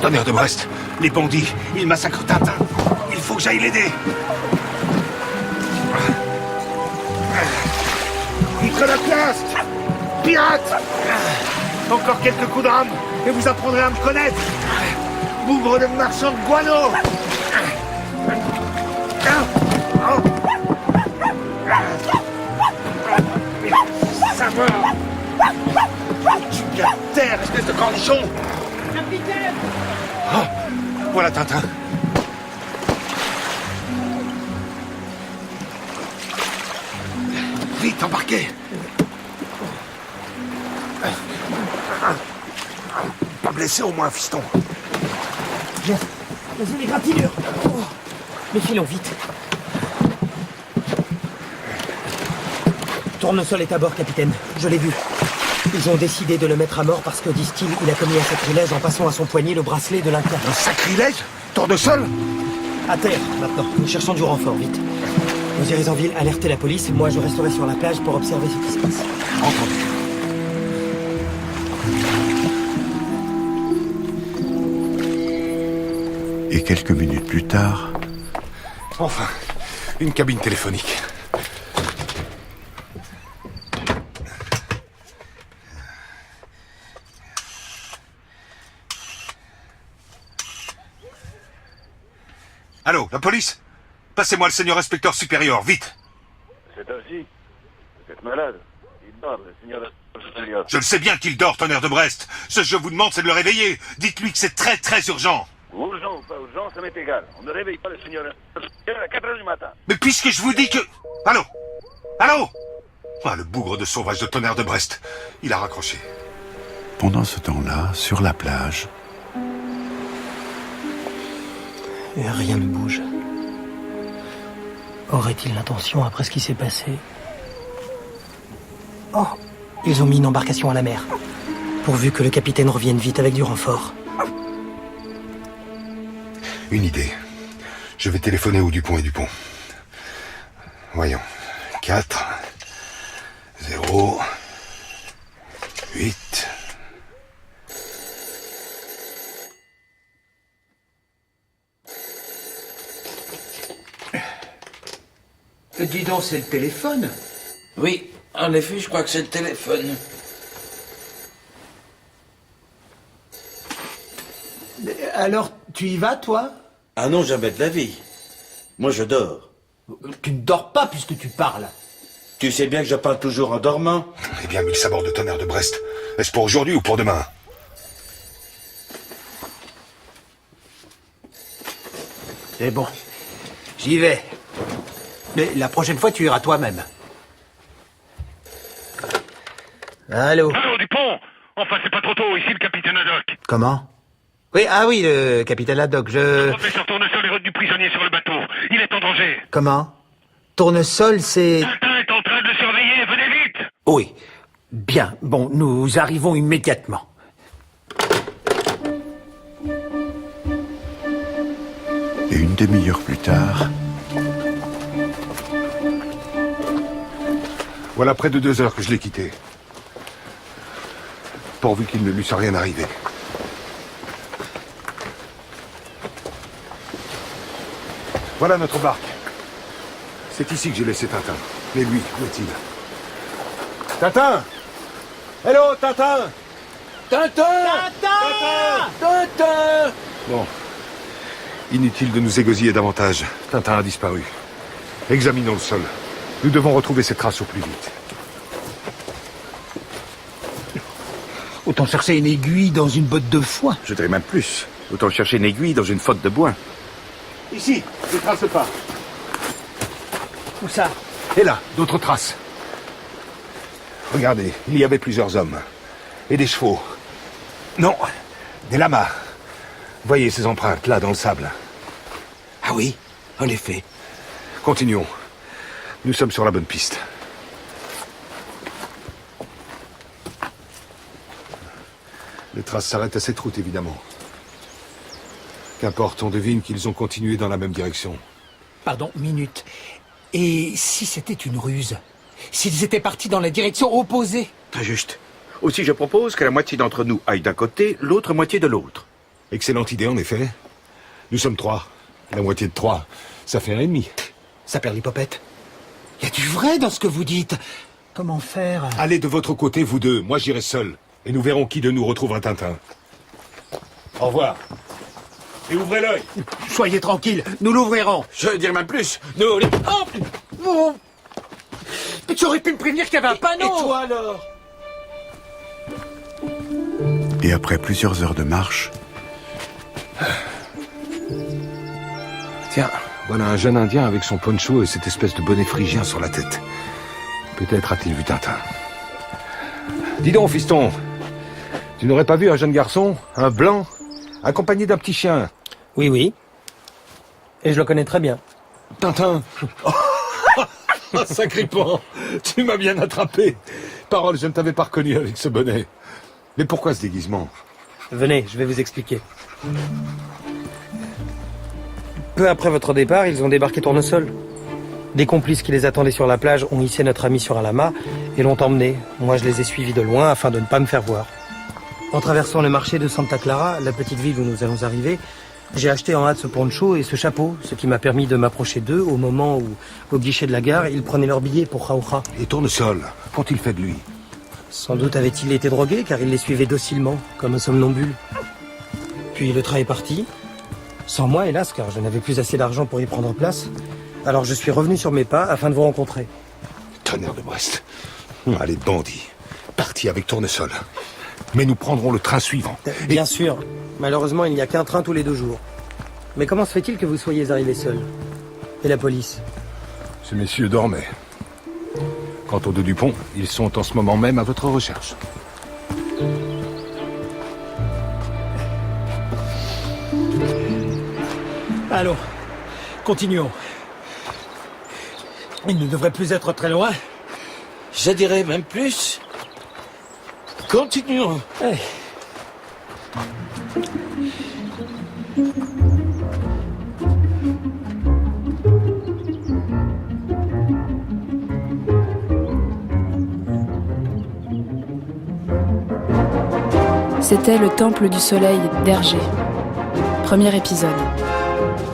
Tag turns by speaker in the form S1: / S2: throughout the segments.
S1: Tonnerre de Brest, les bandits, ils massacrent Tintin. Il faut que j'aille l'aider. Iconoclaste! Pirate! Encore quelques coups de rame, et vous apprendrez à me connaître. Bougre de marchand de guano! Ça va! Tu viens de terre, espèce de cornichon!
S2: Capitaine!
S1: Oh, voilà Tintin. Vite, embarquez! Pas blessé au moins, fiston.
S2: Bien. Vas-y, les grappillures. Oh. Mais filons vite. Tournesol est à bord, capitaine. Je l'ai vu. Ils ont décidé de le mettre à mort parce que, disent-ils, il a commis un sacrilège en passant à son poignet le bracelet de l'Inca.
S1: Un sacrilège? Tournesol?
S2: À terre, maintenant. Nous cherchons du renfort, vite. Vous irez en ville alerter la police. Moi, je resterai sur la plage pour observer ce qui se passe.
S1: Entendu.
S3: Et quelques minutes plus tard...
S1: Enfin, une cabine téléphonique. Allô, la police? Passez-moi le seigneur inspecteur supérieur, vite.
S4: C'est ainsi. Vous êtes malade. Il dort, le seigneur supérieur.
S1: Je le sais bien qu'il dort, Tonnerre de Brest. Ce que je vous demande, c'est de le réveiller. Dites-lui que c'est très très urgent.
S4: Urgent ou pas urgent, ça m'est égal. On ne réveille pas le seigneur à 4 heures du matin.
S1: Mais puisque je vous dis que... Allô? Allô? Ah, le bougre de sauvage de Tonnerre de Brest. Il a raccroché.
S3: Pendant ce temps-là, sur la plage...
S2: Et rien ne bouge. Aurait-il l'intention, après ce qui s'est passé? Oh, ils ont mis une embarcation à la mer. Pourvu que le capitaine revienne vite avec du renfort.
S1: Une idée. Je vais téléphoner au Dupont et Dupont. Voyons. 4... 0... 8...
S5: Dis donc, c'est le téléphone.
S6: Oui, en effet, je crois que c'est le téléphone.
S5: Alors, tu y vas, toi?
S6: Ah non, jamais de la vie. Moi, je dors.
S5: Tu ne dors pas puisque tu parles.
S6: Tu sais bien que je parle toujours en dormant.
S1: Eh bien, 1000 sabords de Tonnerre de Brest. Est-ce pour aujourd'hui ou pour demain?
S5: C'est bon. J'y vais. Mais la prochaine fois, tu iras toi-même. Allô?
S4: Allô, Dupont! Enfin, c'est pas trop tôt, ici le capitaine Haddock.
S5: Comment? Oui, ah oui, le capitaine Haddock,
S4: Le professeur Tournesol est retenu prisonnier sur le bateau. Il est en danger.
S5: Comment? Tournesol, c'est...
S4: Tintin est en train de le surveiller, venez vite!
S5: Oui. Bien. Bon, nous arrivons immédiatement.
S3: Et une demi-heure plus tard...
S1: Voilà près de 2 heures que je l'ai quitté. Pourvu qu'il ne lui soit rien arrivé. Voilà notre barque. C'est ici que j'ai laissé Tintin. Mais lui, où est-il? Tintin! Hello, Tintin!
S6: Tintin! Tintin!
S1: Bon. Inutile de nous égosiller davantage. Tintin a disparu. Examinons le sol. Nous devons retrouver ses traces au plus vite.
S5: Autant chercher une aiguille dans une botte de foin.
S7: Je dirais même plus. Autant chercher une aiguille dans une faute de bois.
S1: Ici, des traces de pas.
S5: Où ça?
S1: Et là, d'autres traces. Regardez, il y avait plusieurs hommes. Et des chevaux. Non, des lamas. Voyez ces empreintes, là, dans le sable.
S5: Ah oui, en effet.
S1: Continuons. Nous sommes sur la bonne piste. Les traces s'arrêtent à cette route, évidemment. Qu'importe, on devine qu'ils ont continué dans la même direction.
S5: Pardon, minute. Et si c'était une ruse? S'ils étaient partis dans la direction opposée?
S7: Très juste. Aussi, je propose que la moitié d'entre nous aille d'un côté, l'autre moitié de l'autre.
S1: Excellente idée, en effet. Nous sommes 3. La moitié de 3, ça fait 1,5.
S5: Ça perd l'hypopète. Il y a du vrai dans ce que vous dites. Comment faire?
S1: Allez de votre côté, vous deux. Moi, j'irai seul. Et nous verrons qui de nous retrouvera Tintin. Au revoir. Et ouvrez l'œil.
S5: Soyez tranquille, nous l'ouvrirons.
S7: Je veux dire même plus. Nous, les...
S5: Oh, oh. Mais tu aurais pu me prévenir qu'il y avait un panneau.
S6: Et toi alors?
S3: Et après plusieurs heures de marche,
S1: Tiens, voilà un jeune Indien avec son poncho et cette espèce de bonnet phrygien sur la tête. Peut-être a-t-il vu Tintin. Dis donc, fiston, tu n'aurais pas vu un jeune garçon, un blanc, accompagné d'un petit chien?
S2: Oui, oui. Et je le connais très bien.
S1: Tintin. Sacripant, tu m'as bien attrapé. Parole, je ne t'avais pas reconnu avec ce bonnet. Mais pourquoi ce déguisement?
S2: Venez, je vais vous expliquer. Peu après votre départ, ils ont débarqué Tournesol. Des complices qui les attendaient sur la plage ont hissé notre ami sur un lama et l'ont emmené. Moi, je les ai suivis de loin afin de ne pas me faire voir. En traversant le marché de Santa Clara, la petite ville où nous allons arriver, j'ai acheté en hâte ce poncho et ce chapeau, ce qui m'a permis de m'approcher d'eux au moment où, au guichet de la gare, ils prenaient leur billet pour Jauja.
S1: Et Tournesol, qu'ont-ils fait de lui?
S2: Sans doute avait-il été drogué, car il les suivait docilement, comme un somnambule. Puis le train est parti. Sans moi, hélas, car je n'avais plus assez d'argent pour y prendre place. Alors je suis revenu sur mes pas afin de vous rencontrer.
S1: Tonnerre de Brest. Allez, bandits. Partis avec Tournesol. Mais nous prendrons le train suivant.
S2: Bien sûr. Malheureusement, il n'y a qu'un train tous les 2 jours. Mais comment se fait-il que vous soyez arrivés seuls? Et la police?
S1: Ces messieurs dormaient. Quant aux deux Dupont, ils sont en ce moment même à votre recherche.
S5: Allons, continuons. Il ne devrait plus être très loin.
S6: Je dirais même plus. Continuons.
S2: Hey.
S8: C'était Le Temple du Soleil d'Hergé. Premier épisode.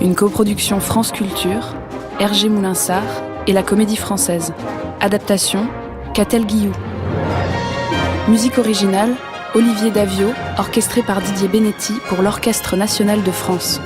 S8: Une coproduction France Culture, Hergé Moulinsart et la Comédie Française. Adaptation, Catel Guillou. Musique originale, Olivier Davio, orchestré par Didier Benetti pour l'Orchestre National de France.